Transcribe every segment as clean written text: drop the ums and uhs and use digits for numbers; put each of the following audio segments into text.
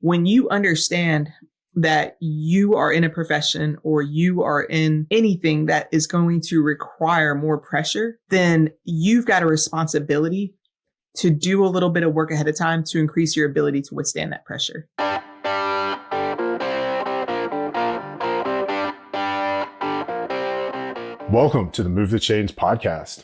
when you understand that you are in a profession or you are in anything that is going to require more pressure, then you've got a responsibility to do a little bit of work ahead of time to increase your ability to withstand that pressure. Welcome to the Move the Change podcast.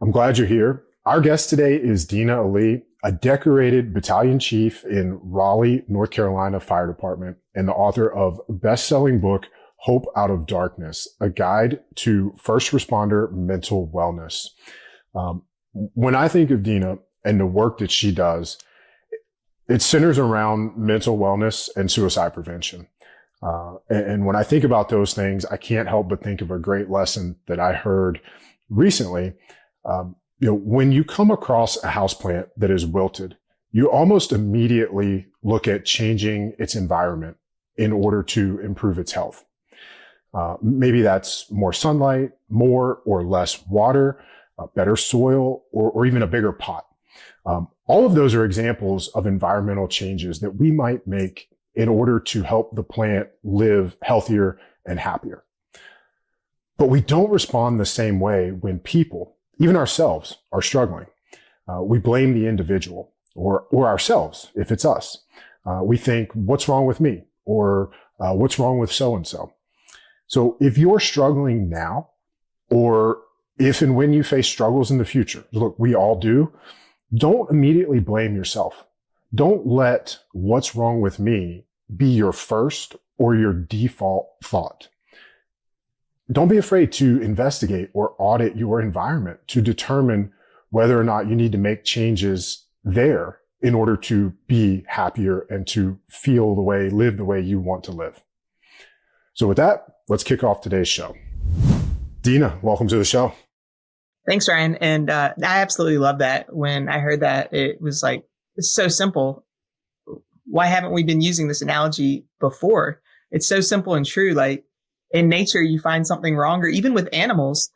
I'm glad you're here. Our guest today is Dena Ali, a decorated battalion chief in Raleigh, North Carolina Fire Department, and the author of best-selling book, Hope Out of Darkness, a guide to first responder mental wellness. When I think of Dena and the work that she does, it centers around mental wellness and suicide prevention. And when I think about those things, I can't help but think of a great lesson that I heard recently. When you come across a houseplant that is wilted, you almost immediately look at changing its environment in order to improve its health. Maybe that's more sunlight, more or less water, better soil, or even a bigger pot. All of those are examples of environmental changes that we might make in order to help the plant live healthier and happier. But we don't respond the same way when people, even ourselves, are struggling. We blame the individual or ourselves if it's us. We think, what's wrong with me? Or what's wrong with so-and-so? So if you're struggling now, or if and when you face struggles in the future, look, we all do, don't immediately blame yourself. Don't let what's wrong with me be your first or your default thought. Don't be afraid to investigate or audit your environment to determine whether or not you need to make changes there in order to be happier and to live the way you want to live. So with that, let's kick off today's show. Dena, welcome to the show. Thanks, Ryan. And I absolutely love that. When I heard that, it was like, it's so simple. Why haven't we been using this analogy before? It's so simple and true. Like in nature, you find something wrong, or even with animals,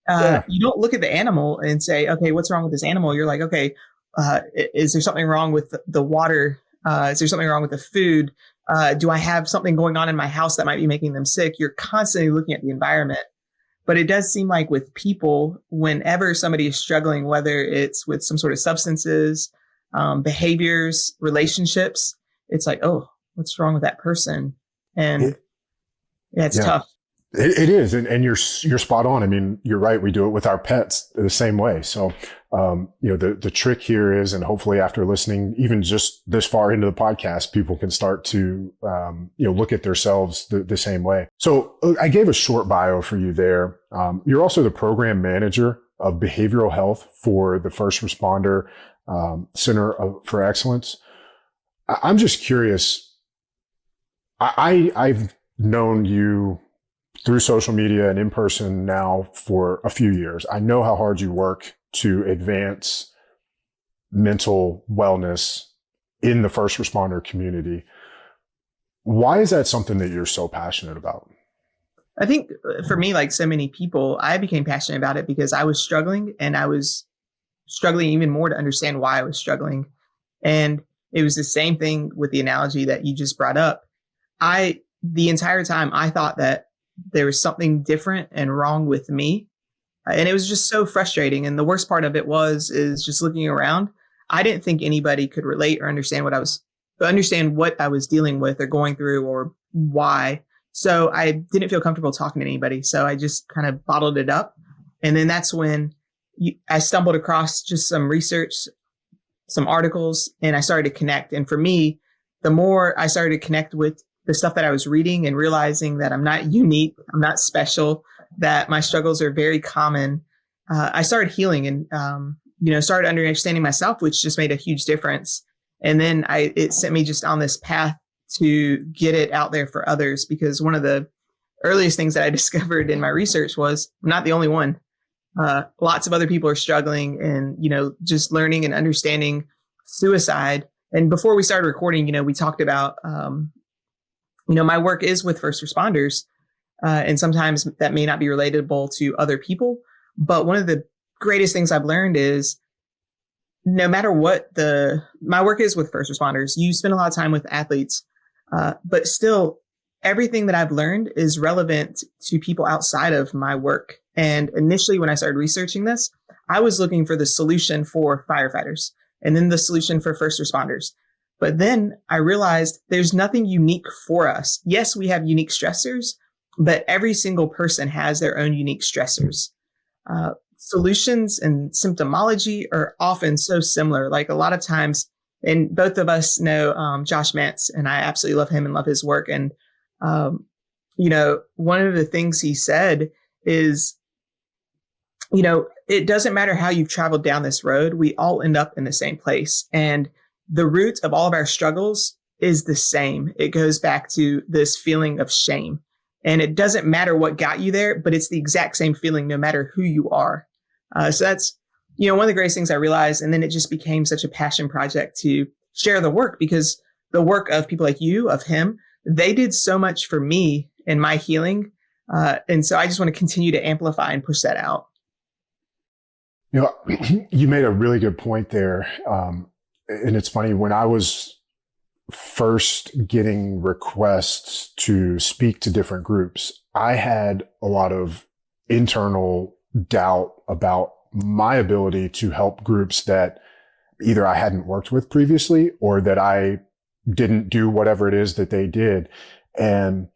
you don't look at the animal and say, okay, what's wrong with this animal? You're like, okay, is there something wrong with the water? Is there something wrong with the food? Do I have something going on in my house that might be making them sick? You're constantly looking at the environment. But it does seem like with people, whenever somebody is struggling, whether it's with some sort of substances, behaviors, relationships, it's like, oh, what's wrong with that person? And it's tough. It is. And you're spot on. I mean, you're right. We do it with our pets the same way. So, the trick here is, and hopefully after listening, even just this far into the podcast, people can start to, look at themselves the same way. So I gave a short bio for you there. You're also the program manager of behavioral health for the First Responder Center for Excellence. I'm just curious. I've known you through social media and in person now for a few years. I know how hard you work to advance mental wellness in the first responder community. Why is that something that you're so passionate about? I think for me, like so many people, I became passionate about it because I was struggling, and I was struggling even more to understand why I was struggling. And it was the same thing with the analogy that you just brought up. The entire time I thought that there was something different and wrong with me. And it was just so frustrating. And the worst part of it is just looking around. I didn't think anybody could relate or understand what I was dealing with or going through or why. So I didn't feel comfortable talking to anybody. So I just kind of bottled it up. And then that's when I stumbled across just some research, some articles, and I started to connect. And for me, the more I started to connect with the stuff that I was reading and realizing that I'm not unique, I'm not special, that my struggles are very common, I started healing and, started understanding myself, which just made a huge difference. And then it sent me just on this path to get it out there for others, because one of the earliest things that I discovered in my research was I'm not the only one. Lots of other people are struggling and, just learning and understanding suicide. And before we started recording, we talked about, my work is with first responders, and sometimes that may not be relatable to other people. But one of the greatest things I've learned is no matter what my work is with first responders, you spend a lot of time with athletes, but still everything that I've learned is relevant to people outside of my work. And initially, when I started researching this, I was looking for the solution for firefighters and then the solution for first responders. But then I realized there's nothing unique for us. Yes, we have unique stressors, but every single person has their own unique stressors. Solutions and symptomology are often so similar. Like a lot of times, and both of us know Josh Mantz, and I absolutely love him and love his work. And, one of the things he said is, it doesn't matter how you've traveled down this road, we all end up in the same place. And the root of all of our struggles is the same. It goes back to this feeling of shame. And it doesn't matter what got you there, but it's the exact same feeling no matter who you are. So that's, one of the greatest things I realized. And then it just became such a passion project to share the work, because the work of people like you, of him, they did so much for me in my healing. And so I just want to continue to amplify and push that out. You made a really good point there. And it's funny, when I was first getting requests to speak to different groups, I had a lot of internal doubt about my ability to help groups that either I hadn't worked with previously or that I didn't do whatever it is that they did. And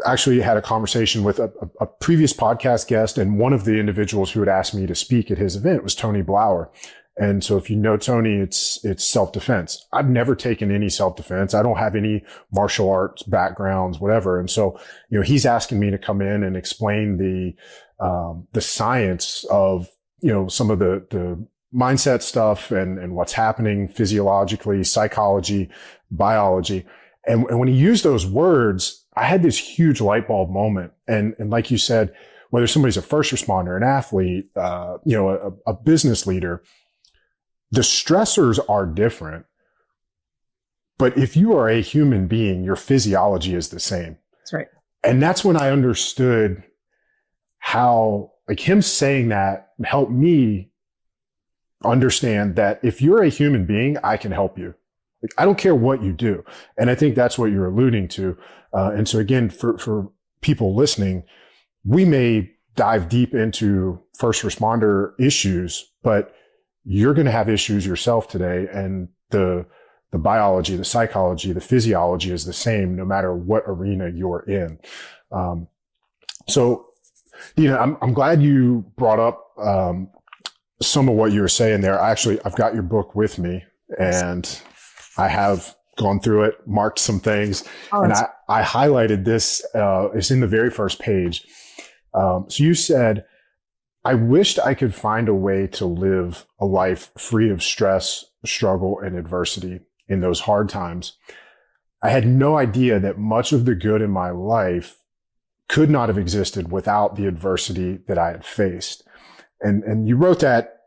actually had a conversation with a previous podcast guest, and one of the individuals who had asked me to speak at his event was Tony Blauer. And so if you know Tony, it's self-defense. I've never taken any self-defense. I don't have any martial arts backgrounds, whatever. And so, he's asking me to come in and explain the science of, some of the mindset stuff and what's happening physiologically, psychology, biology. And when he used those words, I had this huge light bulb moment. And like you said, whether somebody's a first responder, an athlete, a business leader, the stressors are different. But if you are a human being, your physiology is the same. That's right. And that's when I understood how, him saying that helped me understand that if you're a human being, I can help you. I don't care what you do. And I think that's what you're alluding to. And so again, for people listening, we may dive deep into first responder issues, but you're going to have issues yourself today. And the biology, the psychology, the physiology is the same no matter what arena you're in. So, I'm glad you brought up some of what you were saying there. I've got your book with me, and I have gone through it, marked some things, and I highlighted this. It's in the very first page. So you said, I wished I could find a way to live a life free of stress, struggle, and adversity in those hard times. I had no idea that much of the good in my life could not have existed without the adversity that I had faced. And you wrote that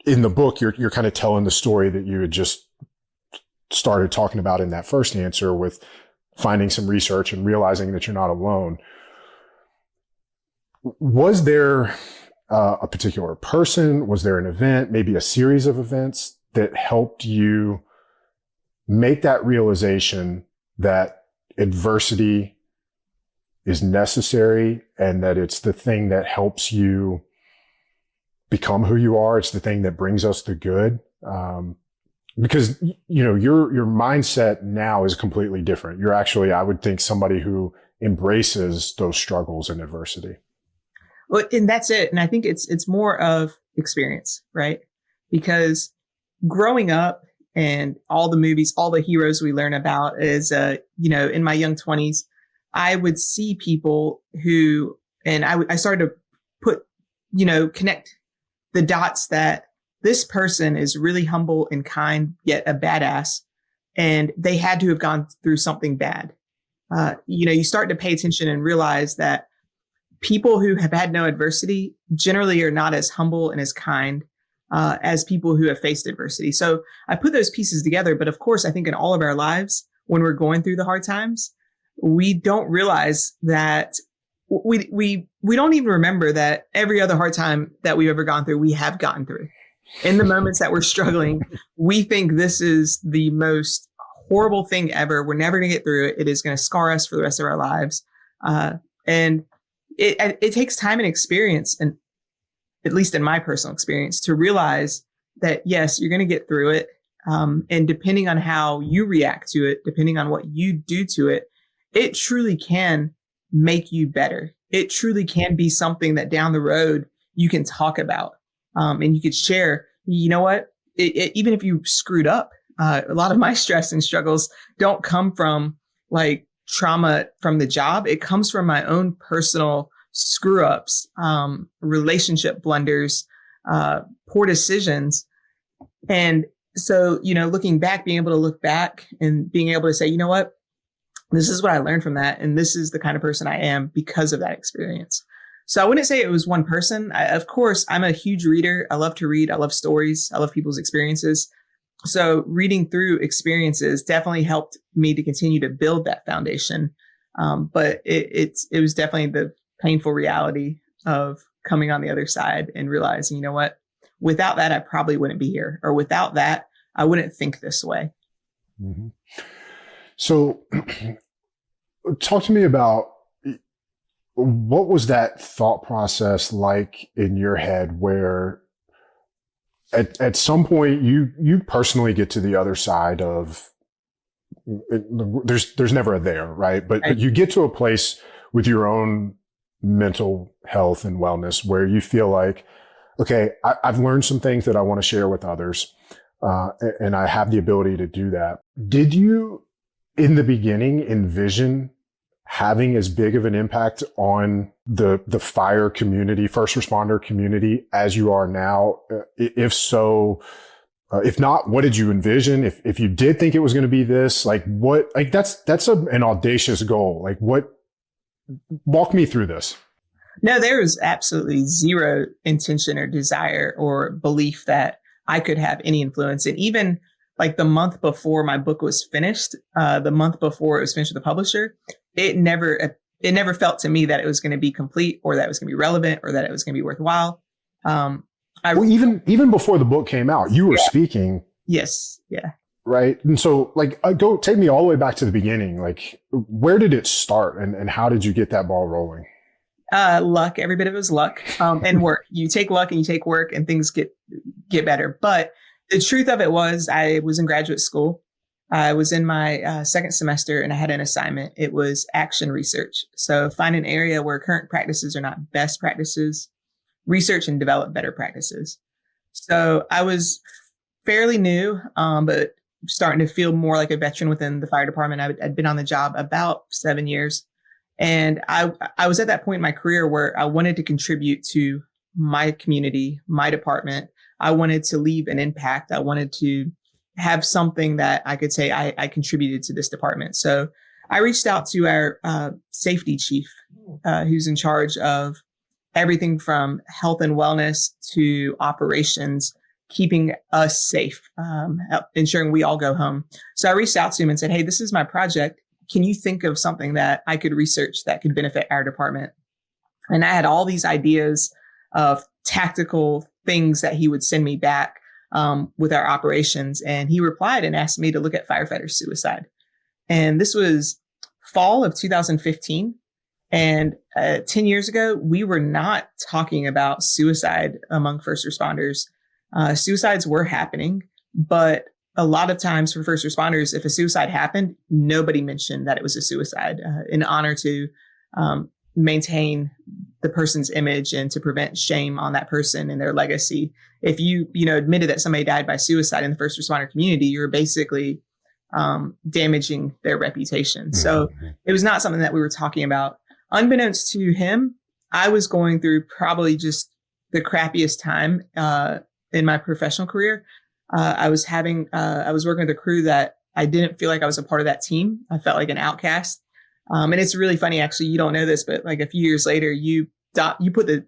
in the book. You're kind of telling the story that you had just started talking about in that first answer, with finding some research and realizing that you're not alone. Was there a particular person? Was there an event, maybe a series of events that helped you make that realization that adversity is necessary and that it's the thing that helps you become who you are? It's the thing that brings us the good. Because, your mindset now is completely different. You're actually, I would think, somebody who embraces those struggles and adversity. Well, and that's it. And I think it's more of experience, right? Because growing up and all the movies, all the heroes we learn about is, in my young 20s, I would see people who, and I started to put, connect the dots that this person is really humble and kind, yet a badass. And they had to have gone through something bad. You start to pay attention and realize that people who have had no adversity generally are not as humble and as kind as people who have faced adversity. So I put those pieces together. But of course, I think in all of our lives, when we're going through the hard times, we don't realize that we don't even remember that every other hard time that we've ever gone through, we have gotten through. in the moments that we're struggling, we think this is the most horrible thing ever. We're never going to get through it. It is going to scar us for the rest of our lives. And it takes time and experience, and at least in my personal experience, to realize that, yes, you're going to get through it. And depending on how you react to it, depending on what you do to it, it truly can make you better. It truly can be something that down the road you can talk about, and you could share. You know what? Even if you screwed up, a lot of my stress and struggles don't come from like trauma from the job. It comes from my own personal screw ups, relationship blunders, poor decisions. And so, looking back, being able to look back and being able to say, you know what, this is what I learned from that. And this is the kind of person I am because of that experience. So I wouldn't say it was one person. Of course, I'm a huge reader. I love to read. I love stories. I love people's experiences. So reading through experiences definitely helped me to continue to build that foundation. But it was definitely the painful reality of coming on the other side and realizing, you know what, without that, I probably wouldn't be here, or without that, I wouldn't think this way. Mm-hmm. So talk to me about what was that thought process like in your head, where at some point you personally get to the other side of there's never a there, right? But you get to a place with your own mental health and wellness where you feel like, okay, I've learned some things that I want to share with others, and I have the ability to do that. Did you, in the beginning, envision having as big of an impact on the fire community, first responder community, as you are now? If so, if not, what did you envision? If you did think it was going to be this, that's an audacious goal. Walk me through this. No, there was absolutely zero intention or desire or belief that I could have any influence. And even like the month before my book was finished, the month before it was finished with the publisher, it never felt to me that it was going to be complete, or that it was going to be relevant, or that it was going to be worthwhile. Even before the book came out, you were speaking. Yes. Yeah. Right. And so take me all the way back to the beginning. Where did it start, and how did you get that ball rolling? Luck. Every bit of it was luck, and work. You take luck and you take work, and things get better. But the truth of it was, I was in graduate school. I was in my second semester, and I had an assignment. It was action research. So find an area where current practices are not best practices, research and develop better practices. So I was fairly new, but starting to feel more like a veteran within the fire department. I'd been on the job about 7 years. And I was at that point in my career where I wanted to contribute to my community, my department. I wanted to leave an impact. I wanted to have something that I could say I contributed to this department. So I reached out to our safety chief, who's in charge of everything from health and wellness to operations, keeping us safe, ensuring we all go home. So I reached out to him and said, hey, this is my project. Can you think of something that I could research that could benefit our department? And I had all these ideas of tactical things that he would send me back with our operations. And he replied and asked me to look at firefighter suicide. And this was fall of 2015. And 10 years ago, we were not talking about suicide among first responders. Suicides were happening, but a lot of times for first responders, if a suicide happened, nobody mentioned that it was a suicide in honor to maintain the person's image and to prevent shame on that person and their legacy. If you admitted that somebody died by suicide in the first responder community, you're basically damaging their reputation. Mm-hmm. So it was not something that we were talking about. Unbeknownst to him, I was going through probably just the crappiest time in my professional career. I was working with a crew that I didn't feel like I was a part of that team. I felt like an outcast. And it's really funny, actually, you don't know this, but like a few years later, you connected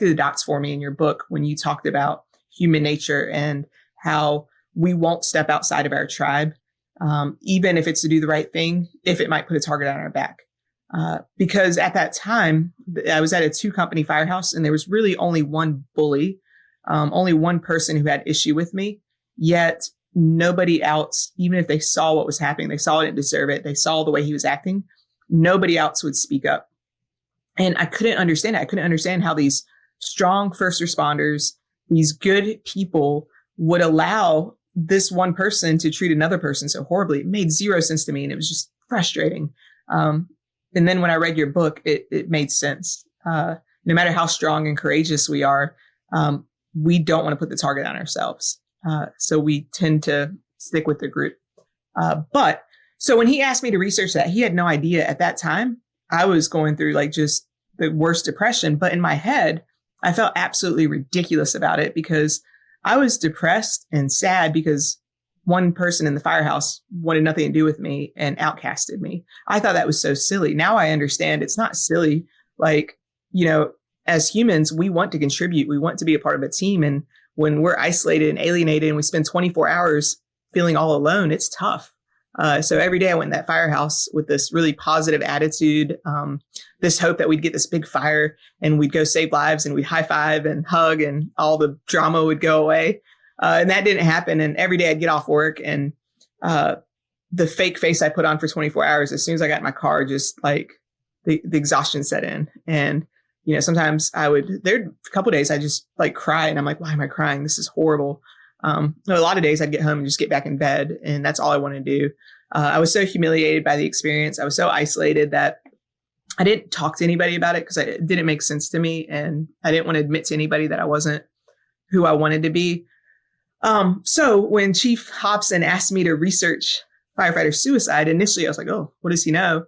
the dots for me in your book when you talked about human nature and how we won't step outside of our tribe, even if it's to do the right thing, if it might put a target on our back. Because at that time, I was at a 2-company firehouse, and there was really only one bully. only one person who had issue with me, yet nobody else, even if they saw what was happening, they saw I didn't deserve it, they saw the way he was acting, nobody else would speak up. And I couldn't understand it. I couldn't understand how these strong first responders, these good people, would allow this one person to treat another person so horribly. It made zero sense to me, and it was just frustrating. And then when I read your book, it made sense. No matter how strong and courageous we are, we don't want to put the target on ourselves. So we tend to stick with the group. But so when he asked me to research that, he had no idea at that time I was going through like just the worst depression. But in my head, I felt absolutely ridiculous about it because I was depressed and sad because one person in the firehouse wanted nothing to do with me and outcasted me. I thought that was so silly. Now I understand it's not silly. Like, you know, as humans, we want to contribute. We want to be a part of a team. And when we're isolated and alienated and we spend 24 hours feeling all alone, it's tough. So every day I went in that firehouse with this really positive attitude, this hope that we'd get this big fire and we'd go save lives and we'd high five and hug and all the drama would go away. And that didn't happen. And every day I'd get off work and the fake face I put on for 24 hours, as soon as I got in my car, just like the exhaustion set in. And, you know, sometimes there'd a couple of days I just like cry and I'm like, why am I crying? This is horrible. A lot of days I'd get home and just get back in bed and that's all I want to do. I was so humiliated by the experience. I was so isolated that I didn't talk to anybody about it because it didn't make sense to me. And I didn't want to admit to anybody that I wasn't who I wanted to be. So when Chief Hobson asked me to research firefighter suicide, initially I was like, oh, what does he know?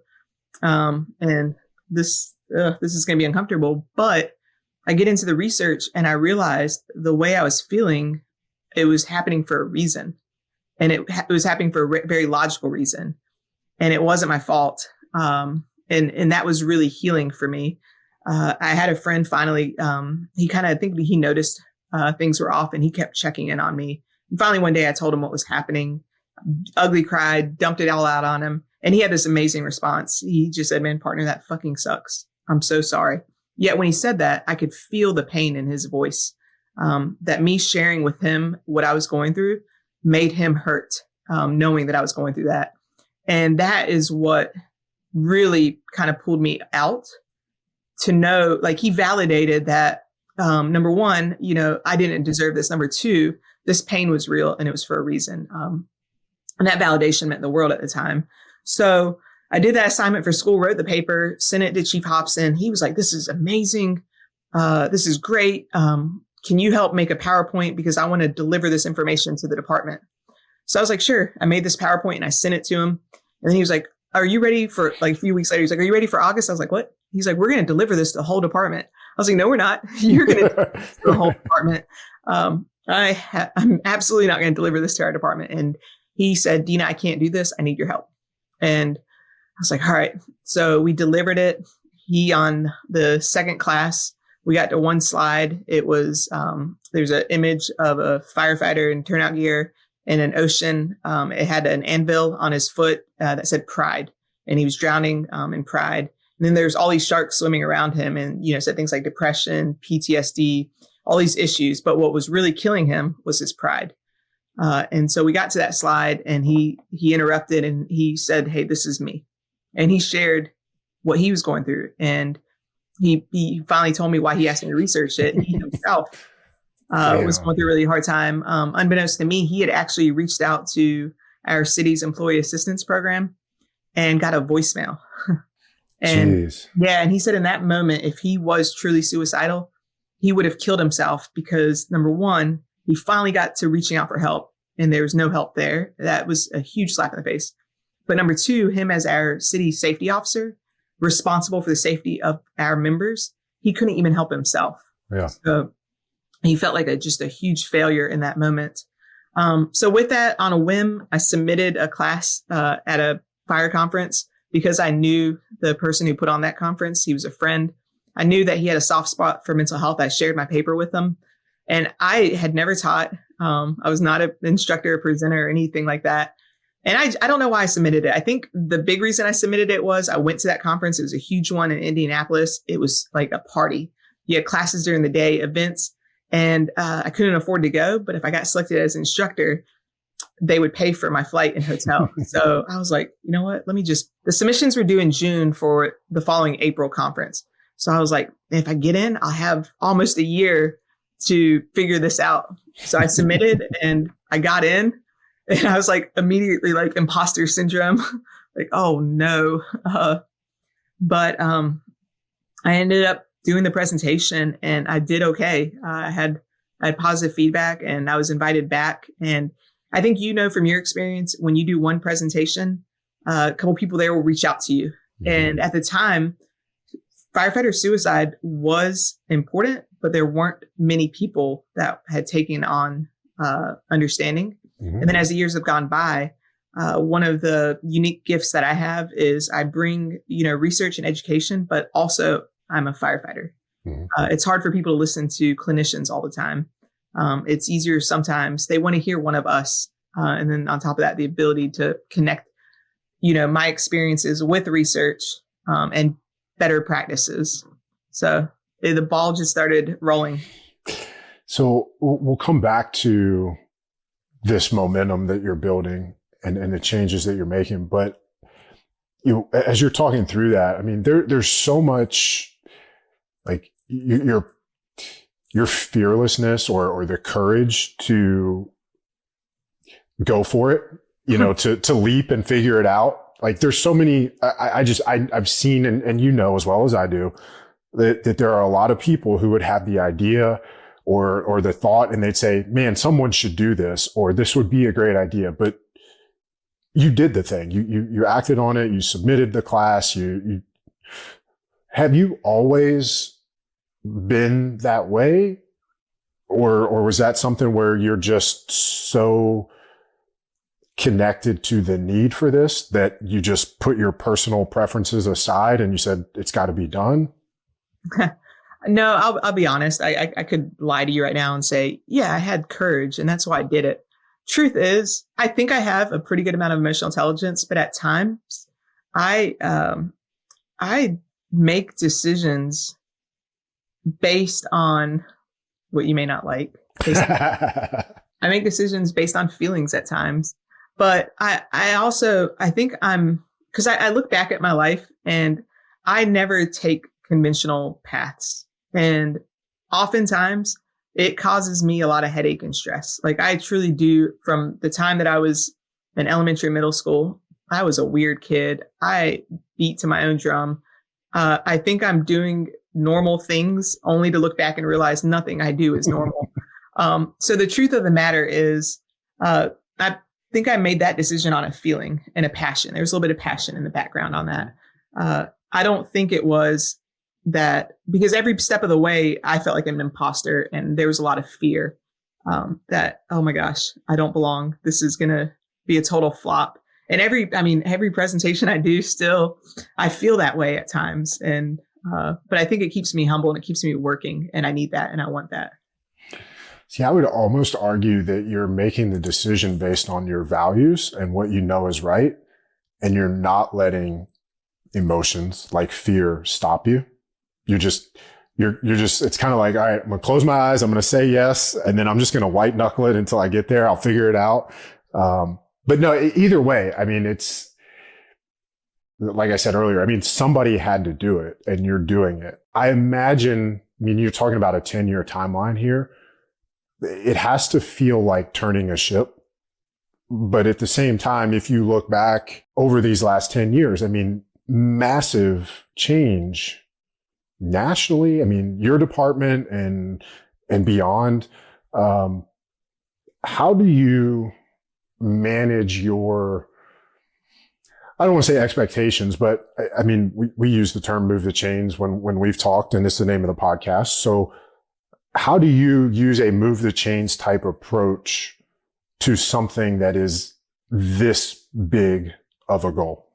And this is going to be uncomfortable. But I get into the research and I realized the way I was feeling, it was happening for a reason. And it was happening for a very logical reason. And it wasn't my fault. And that was really healing for me. I had a friend finally, he kind of, I think he noticed things were off and he kept checking in on me. And finally, one day I told him what was happening, ugly cried, dumped it all out on him. And he had this amazing response. He just said, man, partner, that fucking sucks. I'm so sorry. Yet when he said that, I could feel the pain in his voice. That me sharing with him what I was going through made him hurt, knowing that I was going through that. And that is what really kind of pulled me out to know, like he validated that, number one, you know, I didn't deserve this. Number two, this pain was real and it was for a reason. And that validation meant the world at the time. So I did that assignment for school, wrote the paper, sent it to Chief Hobson. He was like, this is amazing. This is great. Can you help make a PowerPoint because I want to deliver this information to the department? So I was like, sure. I made this PowerPoint and I sent it to him. And then he was like, are you ready for, like a few weeks later, he's like, are you ready for August? I was like, what? He's like, we're going to deliver this to the whole department. I was like, no, we're not. You're going to deliver this to the whole department. I'm absolutely not going to deliver this to our department. And he said, Dena, I can't do this. I need your help. And I was like, all right. So we delivered it. He on the second class, we got to one slide. It was, there's an image of a firefighter in turnout gear in an ocean. It had an anvil on his foot that said pride, and he was drowning in pride. And then there's all these sharks swimming around him and, you know, said things like depression, PTSD, all these issues. But what was really killing him was his pride. And so we got to that slide and he interrupted and he said, hey, this is me. And he shared what he was going through. And he finally told me why he asked me to research it. And he himself was going through a really hard time. Unbeknownst to me, he had actually reached out to our city's employee assistance program and got a voicemail. And Jeez. yeah, and he said in that moment, if he was truly suicidal, he would have killed himself because number one, he finally got to reaching out for help and there was no help there. That was a huge slap in the face. But number two, him as our city safety officer, responsible for the safety of our members, he couldn't even help himself. Yeah. So he felt like just a huge failure in that moment. So with that, on a whim, I submitted a class at a fire conference because I knew the person who put on that conference. He was a friend. I knew that he had a soft spot for mental health. I shared my paper with him. And I had never taught. I was not an instructor or presenter or anything like that. And I don't know why I submitted it. I think the big reason I submitted it was I went to that conference. It was a huge one in Indianapolis. It was like a party. You had classes during the day, events. And I couldn't afford to go, but if I got selected as an instructor, they would pay for my flight and hotel. So I was like, you know what, the submissions were due in June for the following April conference. So I was like, if I get in, I'll have almost a year to figure this out. So I submitted and I got in, and I was like immediately like imposter syndrome, like, oh no. But I ended up doing the presentation and I did okay. I had positive feedback and I was invited back. And I think, from your experience, when you do one presentation, a couple people there will reach out to you. Mm-hmm. And at the time, firefighter suicide was important, but there weren't many people that had taken on understanding. Mm-hmm. And then as the years have gone by, one of the unique gifts that I have is I bring, research and education, but also I'm a firefighter. Mm-hmm. It's hard for people to listen to clinicians all the time. It's easier sometimes. They want to hear one of us. And then on top of that, the ability to connect, my experiences with research and better practices. So the ball just started rolling. So we'll come back to this momentum that you're building and the changes that you're making. But as you're talking through that, I mean, there's so much like your fearlessness or the courage to go for it, to leap and figure it out. Like there's so many, I've seen, and as well as I do, that there are a lot of people who would have the idea or the thought and they'd say, man, someone should do this, or this would be a great idea. But you did the thing. You acted on it. You submitted the class. Have you always been that way? Or was that something where you're just so connected to the need for this that you just put your personal preferences aside and you said, it's got to be done? No, I'll be honest. I could lie to you right now and say, yeah, I had courage and that's why I did it. Truth is, I think I have a pretty good amount of emotional intelligence, but at times I make decisions based on what you may not like. I make decisions based on feelings at times, but I think because I look back at my life and I never take conventional paths. And oftentimes it causes me a lot of headache and stress. Like I truly do. From the time that I was in elementary and middle school, I was a weird kid. I beat to my own drum. I think I'm doing normal things only to look back and realize nothing I do is normal. So the truth of the matter is, I think I made that decision on a feeling and a passion. There's a little bit of passion in the background on that. I don't think it was that, because every step of the way, I felt like I'm an imposter and there was a lot of fear that, oh my gosh, I don't belong. This is going to be a total flop. And every presentation I do still, I feel that way at times. And, but I think it keeps me humble and it keeps me working, and I need that and I want that. See, I would almost argue that you're making the decision based on your values and what you know is right. And you're not letting emotions like fear stop you. You're just, it's kind of like, all right, I'm going to close my eyes. I'm going to say yes. And then I'm just going to white knuckle it until I get there. I'll figure it out. But no, either way, I mean, it's like I said earlier, I mean, somebody had to do it and you're doing it. I imagine, you're talking about a 10-year timeline here. It has to feel like turning a ship. But at the same time, if you look back over these last 10 years, I mean, massive change nationally. I mean, your department and beyond. How do you manage your, I don't want to say expectations, but I mean, we use the term move the chains when we've talked, and it's the name of the podcast. So how do you use a move the chains type approach to something that is this big of a goal?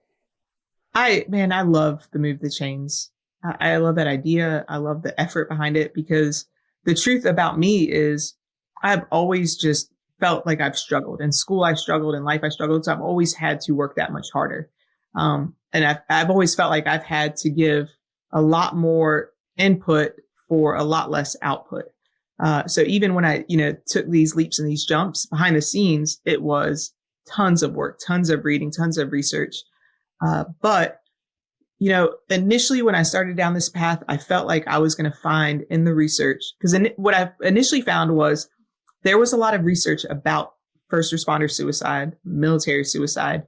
I love the move the chains. I love that idea. I love the effort behind it, because the truth about me is I've always just felt like I've struggled. In school, I struggled. In life, I struggled. So I've always had to work that much harder. And I've always felt like I've had to give a lot more input for a lot less output. So even when I, took these leaps and these jumps behind the scenes, it was tons of work, tons of reading, tons of research. But initially when I started down this path, I felt like I was going to find in the research, because what I initially found was there was a lot of research about first responder suicide, military suicide,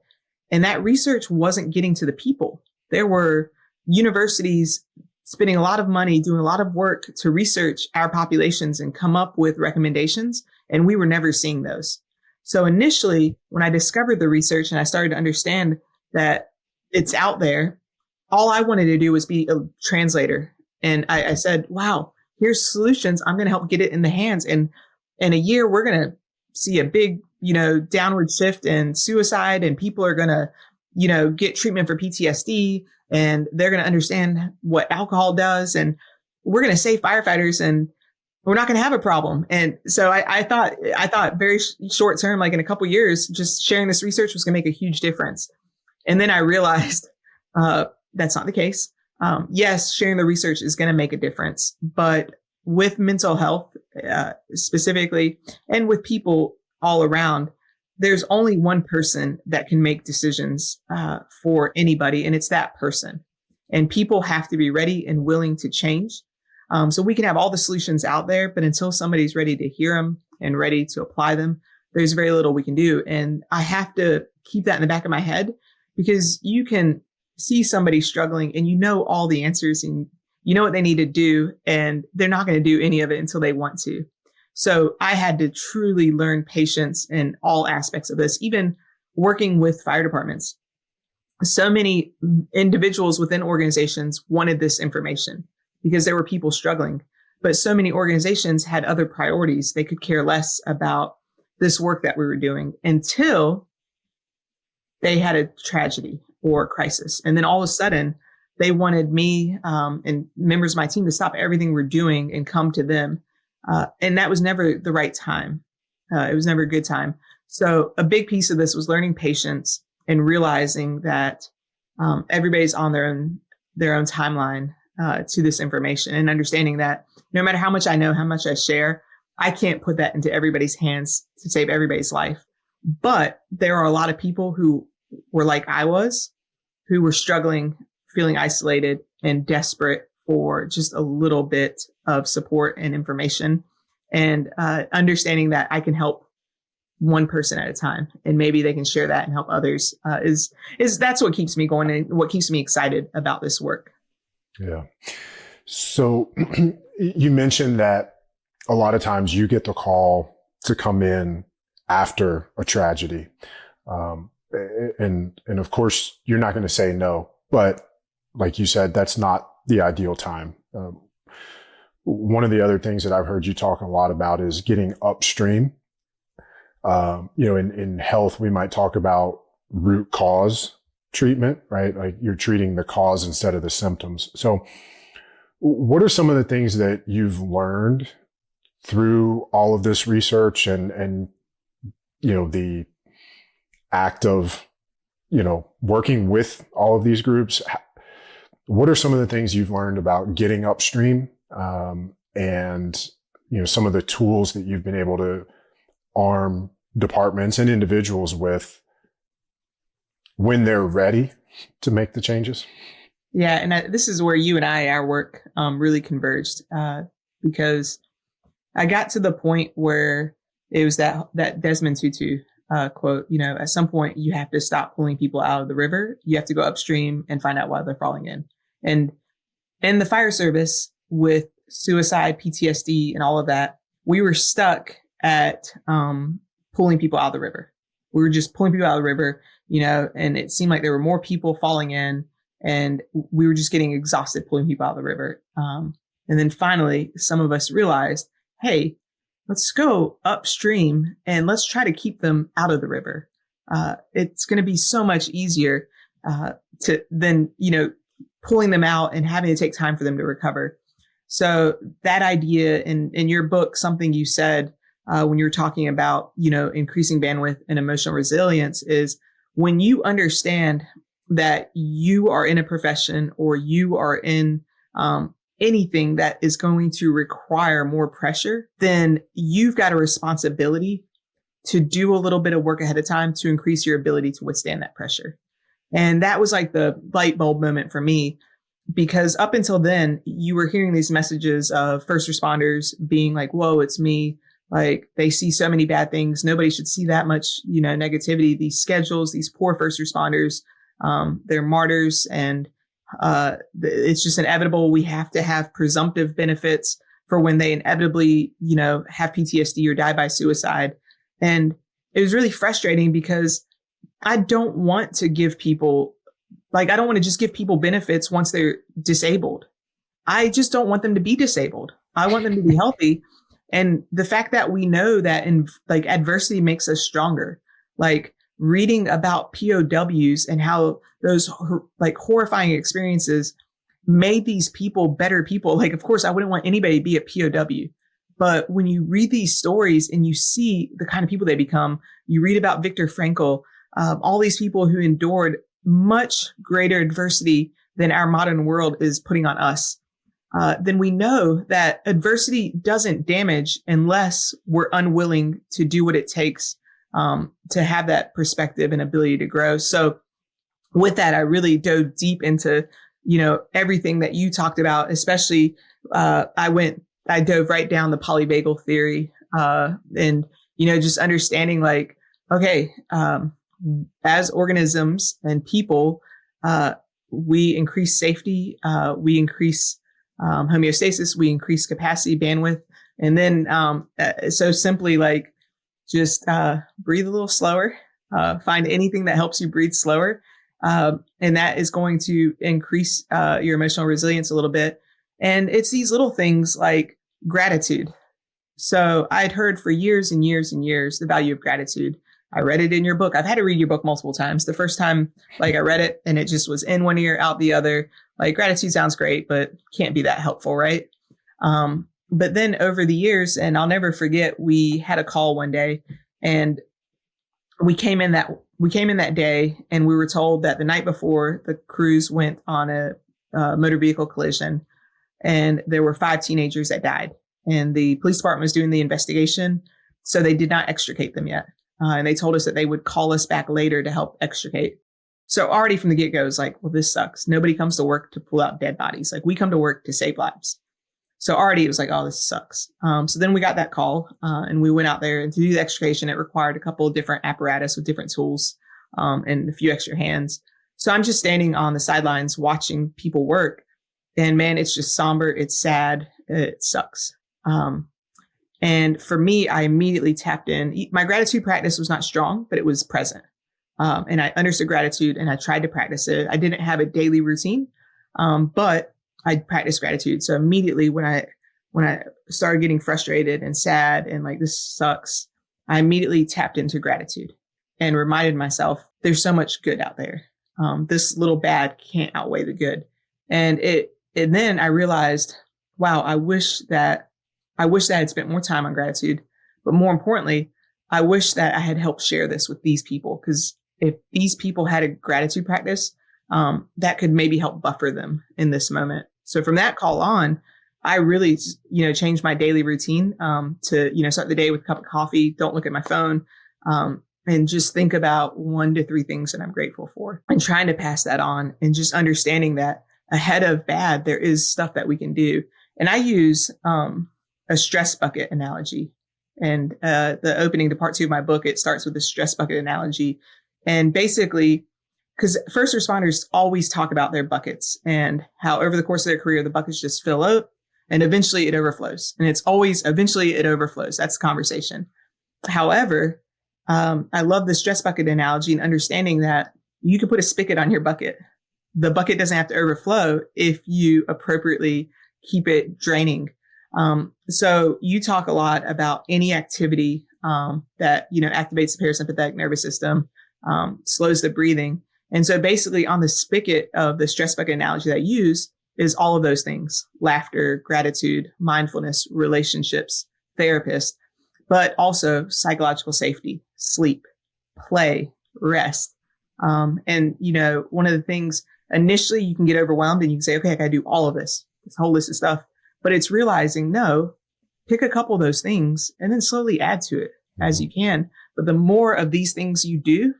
and that research wasn't getting to the people. There were universities spending a lot of money, doing a lot of work to research our populations and come up with recommendations, and we were never seeing those. So initially, when I discovered the research and I started to understand that it's out there, all I wanted to do was be a translator. And I said, wow, here's solutions. I'm going to help get it in the hands. And in a year, we're going to see a big, downward shift in suicide, and people are going to, get treatment for PTSD, and they're going to understand what alcohol does, and we're going to save firefighters, and we're not going to have a problem. And so I thought very short term, like in a couple of years, just sharing this research was going to make a huge difference. And then I realized that's not the case. Yes, sharing the research is going to make a difference, but with mental health specifically, and with people all around, there's only one person that can make decisions for anybody, and it's that person. And people have to be ready and willing to change. So we can have all the solutions out there, but until somebody's ready to hear them and ready to apply them, there's very little we can do. And I have to keep that in the back of my head, because you can see somebody struggling and all the answers and what they need to do, and they're not going to do any of it until they want to. So I had to truly learn patience in all aspects of this, even working with fire departments. So many individuals within organizations wanted this information because there were people struggling, but so many organizations had other priorities. They could care less about this work that we were doing until they had a tragedy or a crisis. And then all of a sudden, they wanted me and members of my team to stop everything we're doing and come to them. And that was never the right time. It was never a good time. So a big piece of this was learning patience and realizing that everybody's on their own timeline to this information, and understanding that no matter how much I know, how much I share, I can't put that into everybody's hands to save everybody's life. But there are a lot of people who were like I was, who were struggling, feeling isolated and desperate for just a little bit of support and information, and understanding that I can help one person at a time, and maybe they can share that and help others is that's what keeps me going and what keeps me excited about this work. Yeah. So you mentioned that a lot of times you get the call to come in after a tragedy. And of course you're not going to say no, but like you said, that's not the ideal time. One of the other things that I've heard you talk a lot about is getting upstream. In health, we might talk about root cause treatment, right? Like you're treating the cause instead of the symptoms. So what are some of the things that you've learned through all of this research and the act of, working with all of these groups? What are some of the things you've learned about getting upstream, and, some of the tools that you've been able to arm departments and individuals with when they're ready to make the changes? Yeah. And this is where you and our work really converged, because I got to the point where it was that Desmond Tutu quote, at some point you have to stop pulling people out of the river. You have to go upstream and find out why they're falling in. And in the fire service, with suicide, PTSD, and all of that, we were stuck at pulling people out of the river. We were just pulling people out of the river, and it seemed like there were more people falling in, and we were just getting exhausted pulling people out of the river. And then finally, some of us realized, hey, let's go upstream and let's try to keep them out of the river. It's going to be so much easier to than, pulling them out and having to take time for them to recover. So that idea in your book, something you said when you were talking about, increasing bandwidth and emotional resilience, is when you understand that you are in a profession or you are in anything that is going to require more pressure, then you've got a responsibility to do a little bit of work ahead of time to increase your ability to withstand that pressure. And that was like the light bulb moment for me, because up until then, you were hearing these messages of first responders being like, whoa, it's me. Like, they see so many bad things. Nobody should see that much, negativity. These schedules, these poor first responders, they're martyrs, and it's just inevitable. We have to have presumptive benefits for when they inevitably, have PTSD or die by suicide. And it was really frustrating because I don't want to give people, I don't want to just give people benefits once they're disabled. I just don't want them to be disabled. I want them to be healthy. And the fact that we know that adversity makes us stronger, reading about POWs and how those horrifying experiences made these people better people. Of course, I wouldn't want anybody to be a POW. But when you read these stories and you see the kind of people they become, you read about Viktor Frankl, all these people who endured much greater adversity than our modern world is putting on us, then we know that adversity doesn't damage unless we're unwilling to do what it takes to have that perspective and ability to grow. So with that, I really dove deep into, everything that you talked about, especially I dove right down the polyvagal theory, and, just understanding as organisms and people, we increase safety, we increase homeostasis, we increase capacity, bandwidth. And then so simply just breathe a little slower, find anything that helps you breathe slower. And that is going to increase your emotional resilience a little bit. And it's these little things like gratitude. So I'd heard for years and years and years the value of gratitude. I read it in your book. I've had to read your book multiple times. The first time, I read it and it just was in one ear, out the other. Gratitude sounds great, but can't be that helpful, right? But then over the years, and I'll never forget, we had a call one day, and we came in that day, and we were told that the night before the crews went on a motor vehicle collision, and there were 5 teenagers that died, and the police department was doing the investigation, so they did not extricate them yet. And they told us that they would call us back later to help extricate. So already from the get-go, it's well, this sucks. Nobody comes to work to pull out dead bodies. We come to work to save lives. So already it was oh, this sucks. So then we got that call, and we went out there, and to do the extrication, it required a couple of different apparatus with different tools, and a few extra hands. So I'm just standing on the sidelines watching people work, and man, it's just somber. It's sad. It sucks. And for me, I immediately tapped in. My gratitude practice was not strong, but it was present. And I understood gratitude, and I tried to practice it. I didn't have a daily routine, but I practiced gratitude. So immediately when I started getting frustrated and sad and this sucks, I immediately tapped into gratitude and reminded myself there's so much good out there. This little bad can't outweigh the good. And then I realized, wow, I wish that I had spent more time on gratitude, but more importantly, I wish that I had helped share this with these people, because if these people had a gratitude practice, that could maybe help buffer them in this moment. So from that call on, I really, changed my daily routine to, start the day with a cup of coffee, don't look at my phone, and just think about 1 to 3 things that I'm grateful for, and trying to pass that on, and just understanding that ahead of bad, there is stuff that we can do. And I use a stress bucket analogy. And the opening to part 2 of my book, it starts with the stress bucket analogy. And basically, because first responders always talk about their buckets and how over the course of their career, the buckets just fill up and eventually it overflows. And it's always eventually it overflows. That's the conversation. However, I love the stress bucket analogy and understanding that you can put a spigot on your bucket. The bucket doesn't have to overflow if you appropriately keep it draining. So you talk a lot about any activity that, activates the parasympathetic nervous system, slows the breathing. And so basically on the spigot of the stress bucket analogy that I use is all of those things: laughter, gratitude, mindfulness, relationships, therapists, but also psychological safety, sleep, play, rest. And, one of the things initially you can get overwhelmed and you can say, okay, I got to do all of this. this whole list of stuff. But it's realizing, no, pick a couple of those things and then slowly add to it as you can. But the more of these things you do,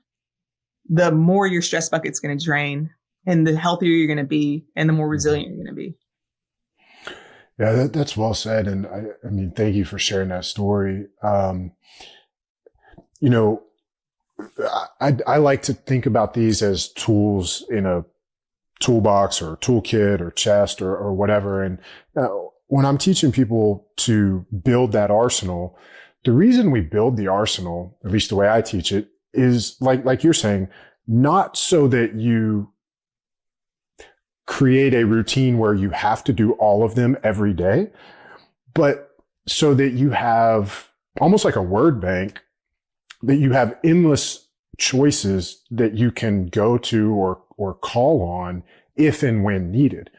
the more your stress bucket's going to drain and the healthier you're going to be and the more resilient you're going to be. Yeah, that's well said. And I mean, thank you for sharing that story. You know, I like to think about these as tools in a toolbox or toolkit or chest or whatever. And when I'm teaching people to build that arsenal, the reason we build the arsenal, at least the way I teach it, is like you're saying, not so that you create a routine where you have to do all of them every day, but so that you have almost like a word bank, that you have endless choices that you can go to or call on if and when needed.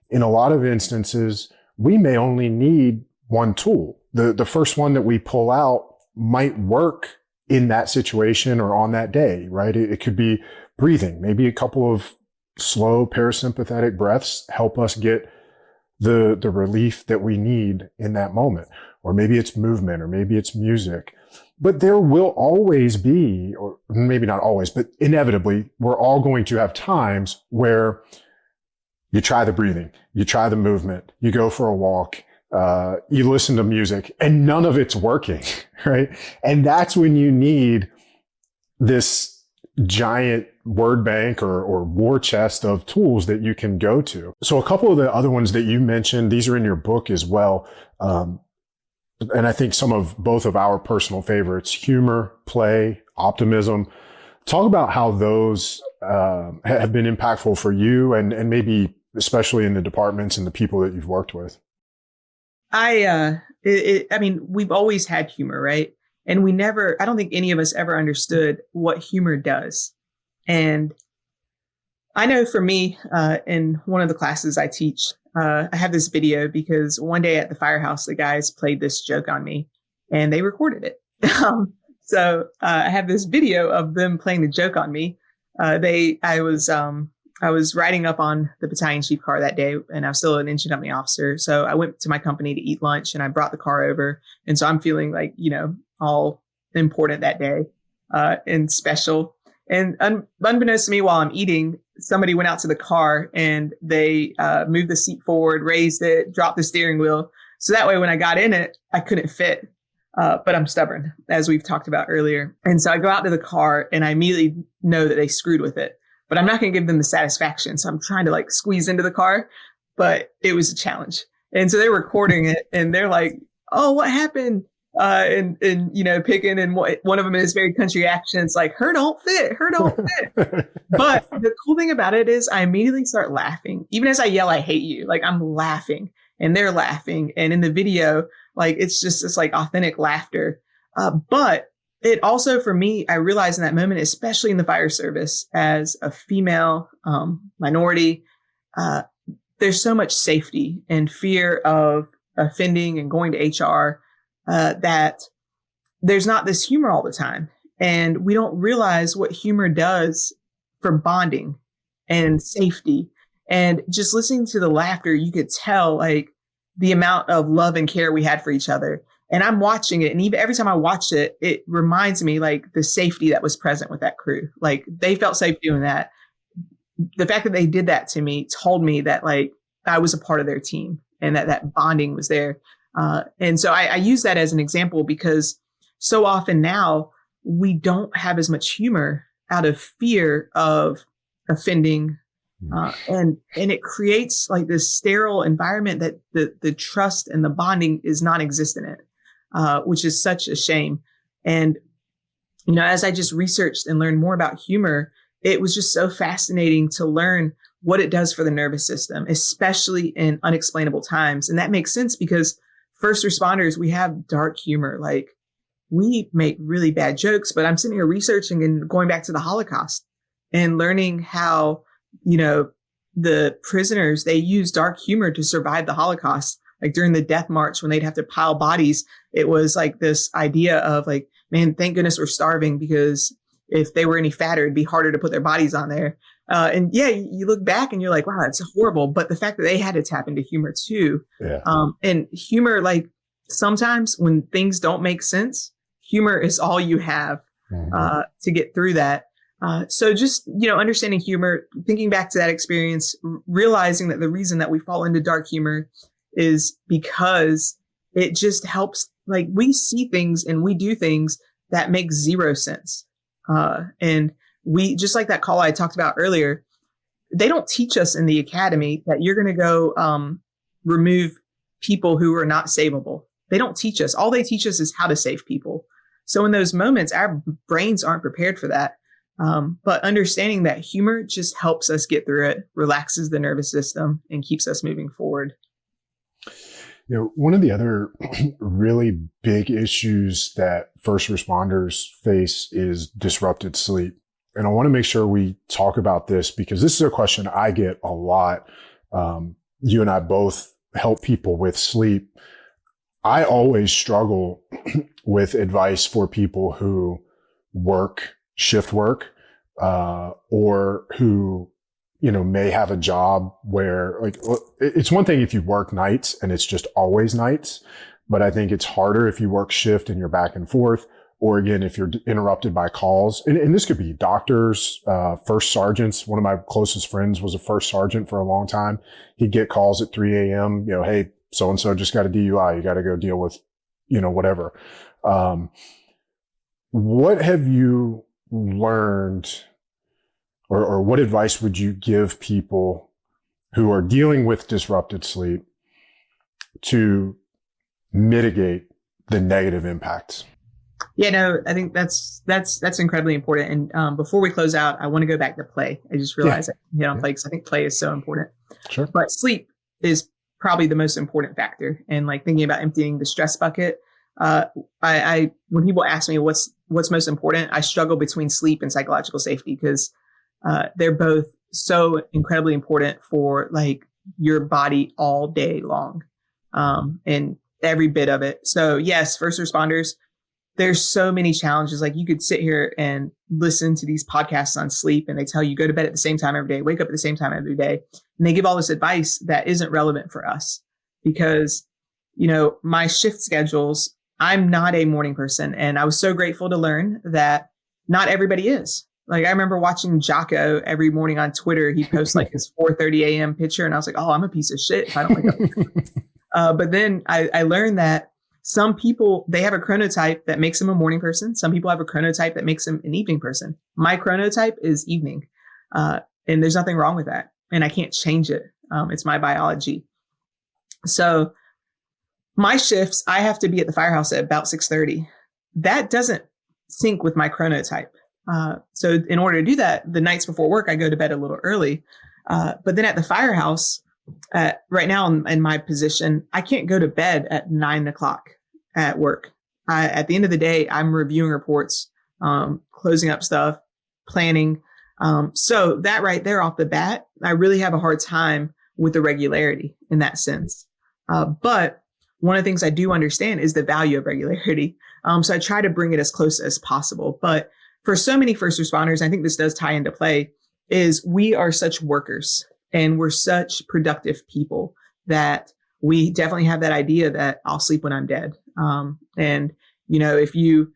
In a lot of instances, we may only need one tool. The first one that we pull out might work in that situation or on that day, right? It could be breathing. Maybe a couple of slow parasympathetic breaths help us get the relief that we need in that moment. Or maybe it's movement, or maybe it's music. But there will always be, or maybe not always, but inevitably, we're all going to have times where you try the breathing, you try the movement, you go for a walk, you listen to music, and none of it's working, right? And that's when you need this giant word bank or war chest of tools that you can go to. So a couple of the other ones that you mentioned, these are in your book as well. And I think both of our personal favorites, humor, play, optimism. Talk about how those have been impactful for you and maybe especially in the departments and the people that you've worked with. I mean, we've always had humor, right? And I don't think any of us ever understood what humor does. And I know for me, in one of the classes I teach, I have this video because one day at the firehouse, the guys played this joke on me and they recorded it. So I have this video of them playing the joke on me. I was riding up on the battalion chief car that day and I was still an engine company officer. So I went to my company to eat lunch and I brought the car over. And so I'm feeling like, all important that day, and special. And unbeknownst to me, while I'm eating, somebody went out to the car and they moved the seat forward, raised it, dropped the steering wheel. So that way, when I got in it, I couldn't fit. But I'm stubborn, as we've talked about earlier. And so I go out to the car and I immediately know that they screwed with it. But I'm not going to give them the satisfaction. So I'm trying to squeeze into the car, but it was a challenge. And so they're recording it and they're like, oh, what happened? And picking, and one of them in his very country accent, it's like, her don't fit. But the cool thing about it is I immediately start laughing. Even as I yell, I hate you. I'm laughing and they're laughing. And in the video, it's just this authentic laughter. But it also, for me, I realized in that moment, especially in the fire service as a female minority, there's so much safety and fear of offending and going to HR. That there's not this humor all the time. And we don't realize what humor does for bonding and safety. And just listening to the laughter, you could tell the amount of love and care we had for each other. And I'm watching it. And even every time I watch it, it reminds me the safety that was present with that crew. They felt safe doing that. The fact that they did that to me told me that I was a part of their team and that bonding was there. And so I use that as an example because so often now we don't have as much humor out of fear of offending. And it creates this sterile environment that the trust and the bonding is non-existent in, which is such a shame. And, as I just researched and learned more about humor, it was just so fascinating to learn what it does for the nervous system, especially in unexplainable times. And that makes sense because first responders, we have dark humor. We make really bad jokes, but I'm sitting here researching and going back to the Holocaust and learning how, the prisoners, they use dark humor to survive the Holocaust. During the death march, when they'd have to pile bodies, it was this idea of man, thank goodness we're starving because if they were any fatter, it'd be harder to put their bodies on there. And yeah, you look back and you're like, wow, that's horrible. But the fact that they had to tap into humor too. Yeah. And humor, like sometimes when things don't make sense, humor is all you have to get through that. So just, understanding humor, thinking back to that experience, realizing that the reason that we fall into dark humor is because it just helps, like we see things and we do things that make zero sense. And we, just like that call I talked about earlier, they don't teach us in the academy that you're going to go remove people who are not savable. They don't teach us. All they teach us is how to save people. So in those moments, our brains aren't prepared for that. But understanding that humor just helps us get through it, relaxes the nervous system, and keeps us moving forward. One of the other really big issues that first responders face is disrupted sleep. And I want to make sure we talk about this because this is a question I get a lot. You and I both help people with sleep. I always struggle with advice for people who shift work, or who, may have a job where, like, it's one thing if you work nights and it's just always nights, but I think it's harder if you work shift and you're back and forth, or again, if you're interrupted by calls. And this could be doctors, first sergeants. One of my closest friends was a first sergeant for a long time. He'd get calls at 3 a.m., hey, so-and-so just got a DUI. You got to go deal with, whatever. What have you learned, or what advice would you give people who are dealing with disrupted sleep to mitigate the negative impacts? Yeah, no, I think that's incredibly important. And before we close out, I want to go back to play. I just realized play because I think play is so important. Sure. But sleep is probably the most important factor. And like thinking about emptying the stress bucket, I when people ask me what's most important, I struggle between sleep and psychological safety because they're both so incredibly important for like your body all day long, and every bit of it. So yes, first responders, there's so many challenges. Like you could sit here and listen to these podcasts on sleep and they tell you go to bed at the same time every day, wake up at the same time every day. And they give all this advice that isn't relevant for us because, my shift schedules, I'm not a morning person. And I was so grateful to learn that not everybody is. Like I remember watching Jocko every morning on Twitter. He'd post like his 4:30 a.m. picture. And I was like, oh, I'm a piece of shit if I don't wake up. But then I learned that some people, they have a chronotype that makes them a morning person. Some people have a chronotype that makes them an evening person. My chronotype is evening. And there's nothing wrong with that. And I can't change it. It's my biology. So my shifts, I have to be at the firehouse at about 6:30. That doesn't sync with my chronotype. So in order to do that, the nights before work, I go to bed a little early. But then at the firehouse, right now in my position, I can't go to bed at 9 o'clock at work. At the end of the day, I'm reviewing reports, closing up stuff, planning. So that right there off the bat, I really have a hard time with the regularity in that sense. But one of the things I do understand is the value of regularity. So I try to bring it as close as possible. But for so many first responders, I think this does tie into play, is we are such workers and we're such productive people that we definitely have that idea that I'll sleep when I'm dead. And, if you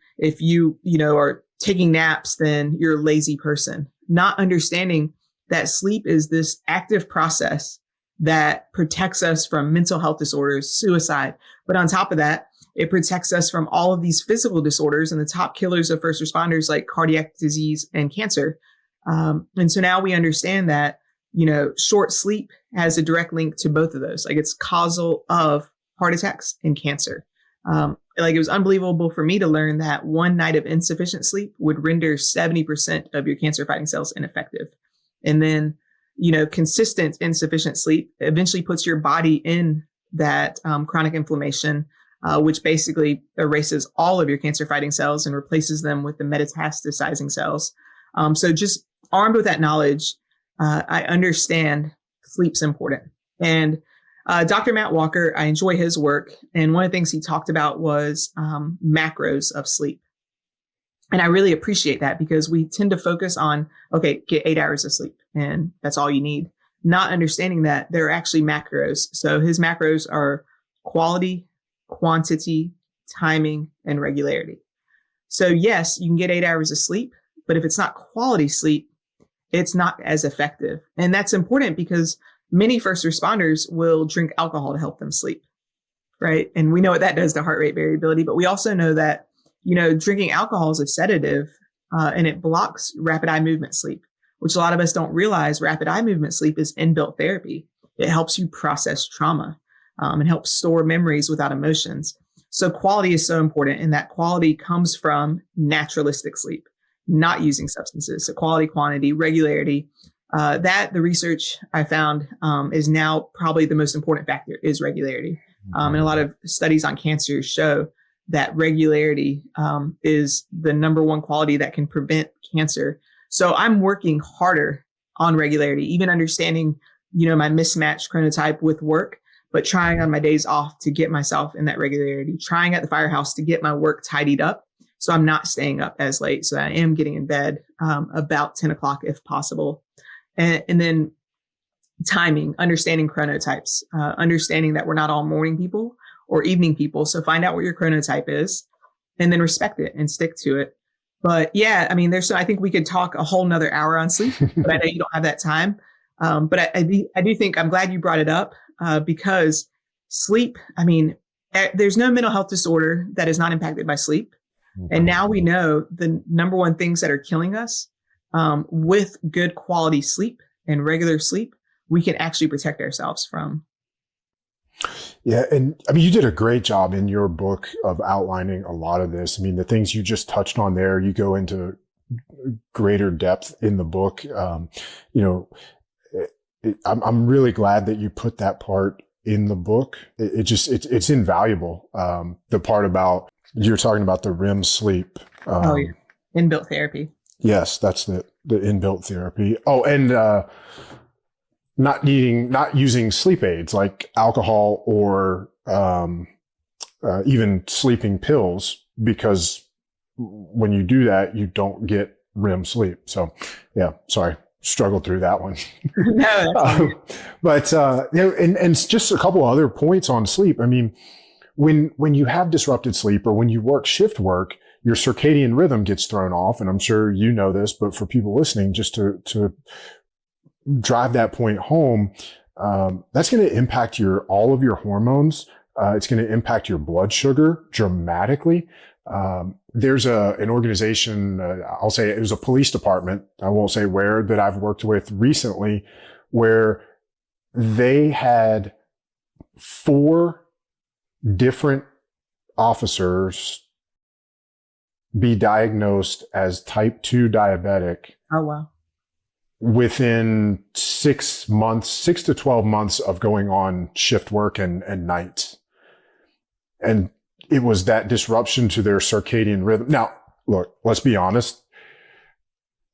are taking naps, then you're a lazy person, not understanding that sleep is this active process that protects us from mental health disorders, suicide. But on top of that, it protects us from all of these physical disorders and the top killers of first responders like cardiac disease and cancer. And so now we understand that, short sleep has a direct link to both of those. Like it's causal of heart attacks and cancer. Like it was unbelievable for me to learn that one night of insufficient sleep would render 70% of your cancer fighting cells ineffective. And then, consistent insufficient sleep eventually puts your body in that chronic inflammation, which basically erases all of your cancer fighting cells and replaces them with the metastasizing cells. So just armed with that knowledge, I understand sleep's important. And Dr. Matt Walker, I enjoy his work. And one of the things he talked about was macros of sleep. And I really appreciate that because we tend to focus on, okay, get 8 hours of sleep. and that's all you need. Not understanding that there are actually macros. So his macros are quality, quantity, timing, and regularity. So yes, you can get 8 hours of sleep, but if it's not quality sleep, it's not as effective. And that's important because many first responders will drink alcohol to help them sleep, right? And we know what that does to heart rate variability, but we also know that, drinking alcohol is a sedative, and it blocks rapid eye movement sleep, which a lot of us don't realize. Rapid eye movement sleep is inbuilt therapy. It helps you process trauma, and helps store memories without emotions. So quality is so important, and that quality comes from naturalistic sleep, not using substances. So quality, quantity, regularity, the research I found is now probably the most important factor is regularity. And a lot of studies on cancer show that regularity is the number one quality that can prevent cancer. So I'm working harder on regularity, even understanding, my mismatched chronotype with work, but trying on my days off to get myself in that regularity, trying at the firehouse to get my work tidied up. So I'm not staying up as late. So I am getting in bed about 10 o'clock if possible. And then timing, understanding chronotypes, understanding that we're not all morning people or evening people. So find out what your chronotype is and then respect it and stick to it. But yeah, I think we could talk a whole nother hour on sleep, but I know you don't have that time. But I do think I'm glad you brought it up because sleep, there's no mental health disorder that is not impacted by sleep. And now we know the number one things that are killing us with good quality sleep and regular sleep, we can actually protect ourselves from. Yeah. And you did a great job in your book of outlining a lot of this. The things you just touched on there, you go into greater depth in the book. I'm really glad that you put that part in the book. It's invaluable. The part about, you're talking about the REM sleep. Inbuilt therapy. Yes, that's the inbuilt therapy. Oh, and not using sleep aids like alcohol or even sleeping pills, because when you do that, you don't get REM sleep. So yeah, sorry, struggled through that one. No, but and just a couple other points on sleep. When you have disrupted sleep or when you work shift work, your circadian rhythm gets thrown off. And I'm sure you know this, but for people listening, just to drive that point home, that's going to impact all of your hormones. It's going to impact your blood sugar dramatically. There's an organization, I'll say it was a police department, I won't say where, that I've worked with recently, where they had 4 different officers be diagnosed as type 2 diabetic. Oh, wow. Within 6 to 12 months of going on shift work and nights. And it was that disruption to their circadian rhythm. Now, look, let's be honest.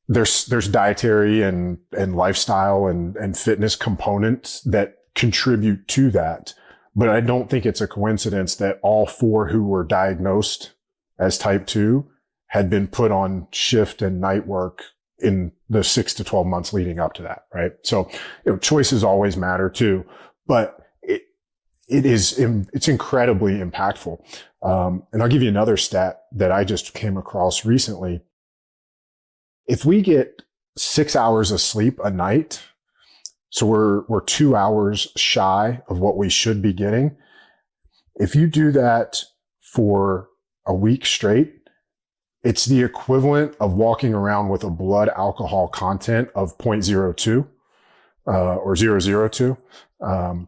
There's dietary and lifestyle and fitness components that contribute to that. But I don't think it's a coincidence that all 4 who were diagnosed as type 2 had been put on shift and night work in the 6 to 12 months leading up to that, right? So, choices always matter too, but it's incredibly impactful. And I'll give you another stat that I just came across recently. If we get 6 hours of sleep a night, so we're 2 hours shy of what we should be getting. If you do that for a week straight, it's the equivalent of walking around with a blood alcohol content of 0.02 or 0.002.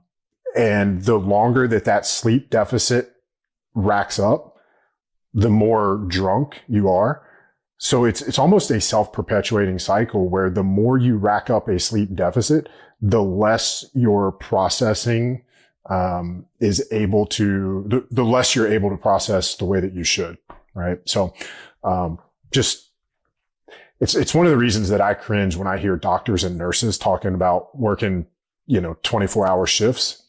And the longer that sleep deficit racks up, the more drunk you are. So it's almost a self-perpetuating cycle where the more you rack up a sleep deficit, the less your processing is able to, the less you're able to process the way that you should, right? So it's one of the reasons that I cringe when I hear doctors and nurses talking about working, 24-hour shifts.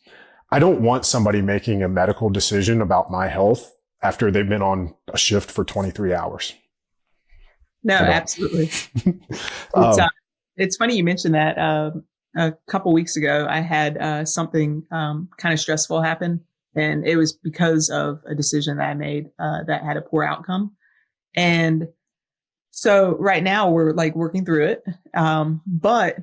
I don't want somebody making a medical decision about my health after they've been on a shift for 23 hours. No, absolutely. it's funny you mentioned that. A couple weeks ago, I had something kind of stressful happen, and it was because of a decision that I made that had a poor outcome. And so right now we're like working through it. But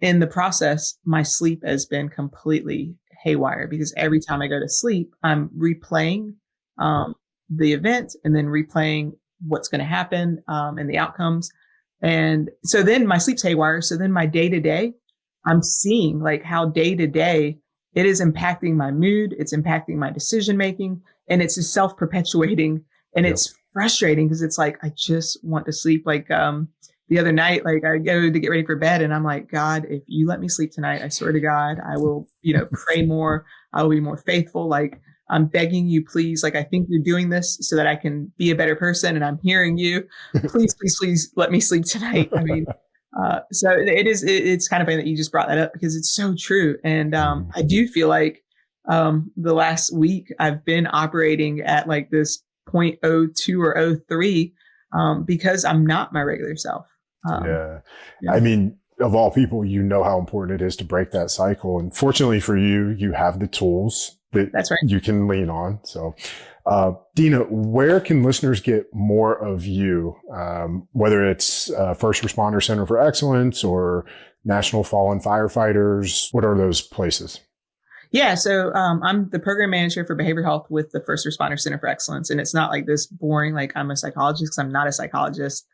in the process, my sleep has been completely haywire because every time I go to sleep, I'm replaying the event and then replaying what's going to happen and the outcomes. And so then my sleep's haywire. So then my day to day, I'm seeing like how day to day it is impacting my mood. It's impacting my decision making, and it's just self perpetuating. And Yep. it's frustrating because it's like, I just want to sleep. Like, the other night, like I go to get ready for bed and I'm like, God, if you let me sleep tonight, I swear to God, I will, pray more. I will be more faithful. Like, I'm begging you, please. Like, I think you're doing this so that I can be a better person. And I'm hearing you. Please, please, please let me sleep tonight. I mean, so it's kind of funny that you just brought that up because it's so true. And I do feel like the last week I've been operating at like this 0.02 or 03 because I'm not my regular self. Yeah. Yeah. I mean, of all people, you know how important it is to break that cycle. And fortunately for you, you have the tools that That's right. you can lean on. So, Dena, where can listeners get more of you? Whether it's First Responder Center for Excellence or National Fallen Firefighters, what are those places? Yeah, so I'm the program manager for behavioral health with the First Responder Center for Excellence. And it's not like this boring, like I'm a psychologist, because I'm not a psychologist.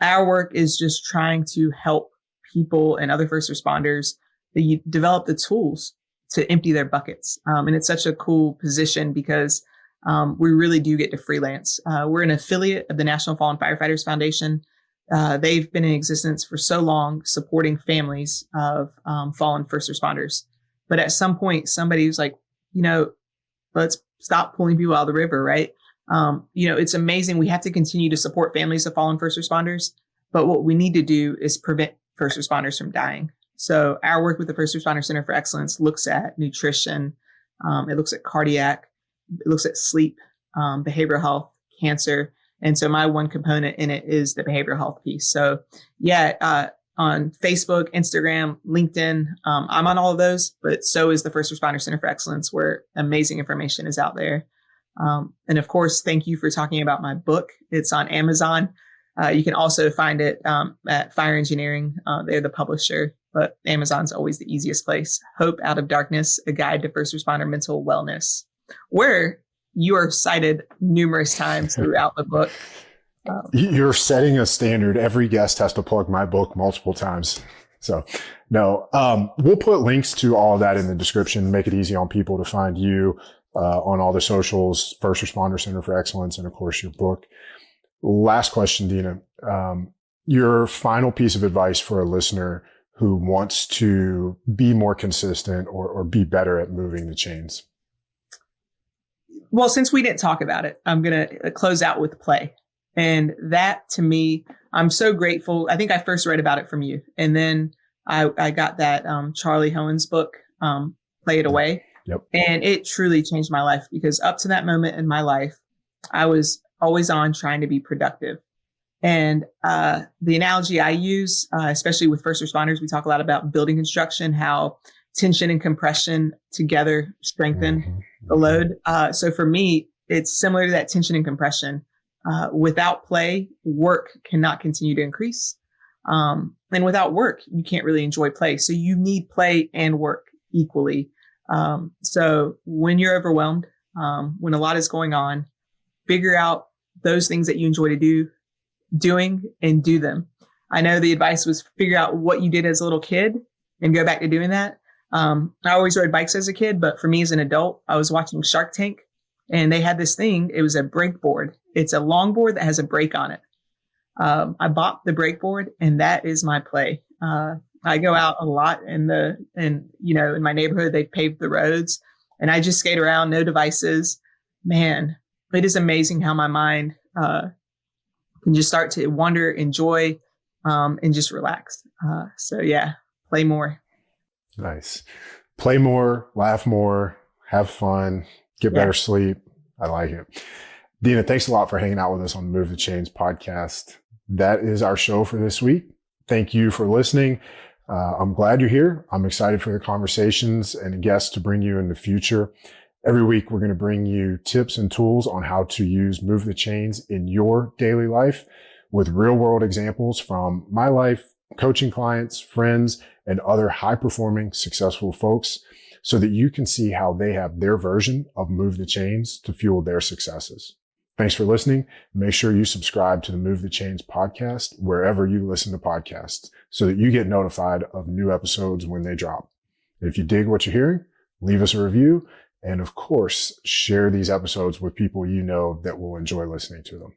Our work is just trying to help people and other first responders that you develop the tools to empty their buckets. And it's such a cool position because we really do get to freelance. We're an affiliate of the National Fallen Firefighters Foundation. They've been in existence for so long, supporting families of fallen first responders. But at some point, somebody was like, let's stop pulling people out of the river, right? It's amazing. We have to continue to support families of fallen first responders. But what we need to do is prevent first responders from dying. So our work with the First Responder Center for Excellence looks at nutrition. It looks at cardiac. It looks at sleep, behavioral health, cancer. And so my one component in it is the behavioral health piece. So on Facebook, Instagram, LinkedIn. I'm on all of those, but so is the First Responder Center for Excellence, where amazing information is out there. And of course, thank you for talking about my book. It's on Amazon. You can also find it at Fire Engineering. They're the publisher, but Amazon's always the easiest place. Hope Out of Darkness, A Guide to First Responder Mental Wellness, where you are cited numerous times throughout the book. You're setting a standard. Every guest has to plug my book multiple times. So no, we'll put links to all of that in the description, make it easy on people to find you on all the socials, First Responder Center for Excellence, and of course your book. Last question, Dena. Your final piece of advice for a listener who wants to be more consistent or be better at moving the chains. Well, since we didn't talk about it, I'm going to close out with play. And that, to me, I'm so grateful. I think I first read about it from you. And then I got that Charlie Hohen's book, Play It Away. Yep. And it truly changed my life because up to that moment in my life, I was always on trying to be productive. And the analogy I use, especially with first responders, we talk a lot about building construction, how tension and compression together strengthen the load. So for me, it's similar to that tension and compression. Without play, work cannot continue to increase. And without work, you can't really enjoy play. So you need play and work equally. So when you're overwhelmed, when a lot is going on, figure out those things that you enjoy doing and do them. I know the advice was figure out what you did as a little kid and go back to doing that. I always rode bikes as a kid, but for me as an adult, I was watching Shark Tank and they had this thing. It was a brake board. It's a longboard that has a brake on it. I bought the brake board and that is my play. I go out a lot in my neighborhood, they paved the roads and I just skate around, no devices. Man, it is amazing how my mind can just start to wander, enjoy, and just relax. So play more. Nice. Play more, laugh more, have fun, get better sleep. I like it. Dena, thanks a lot for hanging out with us on the Move the Chains podcast. That is our show for this week. Thank you for listening. I'm glad you're here. I'm excited for the conversations and guests to bring you in the future. Every week, we're going to bring you tips and tools on how to use Move the Chains in your daily life with real world examples from my life, coaching clients, friends, and other high performing, successful folks so that you can see how they have their version of Move the Chains to fuel their successes. Thanks for listening. Make sure you subscribe to the Move the Chains podcast wherever you listen to podcasts so that you get notified of new episodes when they drop. If you dig what you're hearing, leave us a review. And of course, share these episodes with people you know that will enjoy listening to them.